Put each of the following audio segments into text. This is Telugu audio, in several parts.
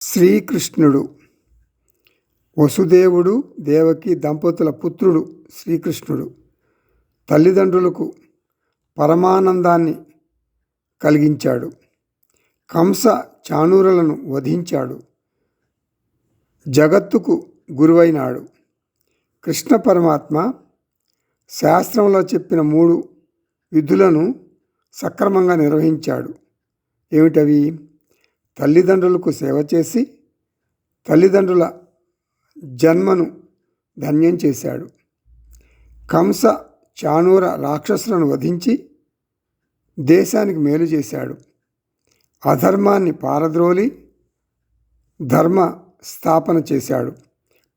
శ్రీకృష్ణుడు వసుదేవుడు దేవకి దంపతుల పుత్రుడు శ్రీకృష్ణుడు తల్లిదండ్రులకు పరమానందాన్ని కలిగించాడు. కంస చాణూరులను వధించాడు. జగత్తుకు గురువైనాడు. కృష్ణ పరమాత్మ శాస్త్రంలో చెప్పిన 3 విధులను సక్రమంగా నిర్వహించాడు. ఏమిటవి? తల్లిదండ్రులకు సేవ చేసి తల్లిదండ్రుల జన్మను ధన్యం చేశాడు. కంస చాణూర రాక్షసులను వధించి దేశానికి మేలు చేశాడు. అధర్మాన్ని పారద్రోలి ధర్మ స్థాపన చేశాడు.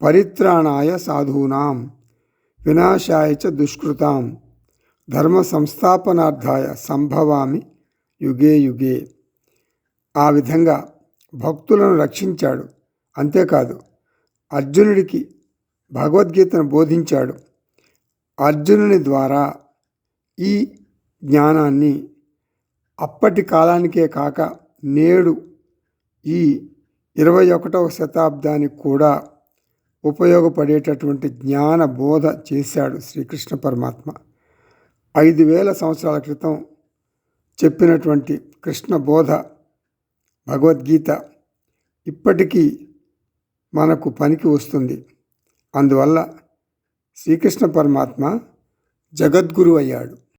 పరిత్రాణాయ సాధూనాం వినాశాయ చ దుష్కృతాం ధర్మ సంస్థాపనార్థాయ సంభవామి యుగే యుగే. ఆ విధంగా భక్తులను రక్షించాడు. అంతేకాదు, అర్జునుడికి భగవద్గీతను బోధించాడు. అర్జునుని ద్వారా ఈ జ్ఞానాన్ని అప్పటి కాలానికే కాక నేడు ఈ 21వ శతాబ్దానికి కూడా ఉపయోగపడేటటువంటి జ్ఞాన బోధ చేశాడు శ్రీకృష్ణ పరమాత్మ. 5000 సంవత్సరాల క్రితం చెప్పినటువంటి కృష్ణ బోధ భగవద్గీత ఇప్పటికీ మనకు పనికి వస్తుంది. అందువల్ల శ్రీకృష్ణ పరమాత్మ జగద్గురు అయ్యాడు.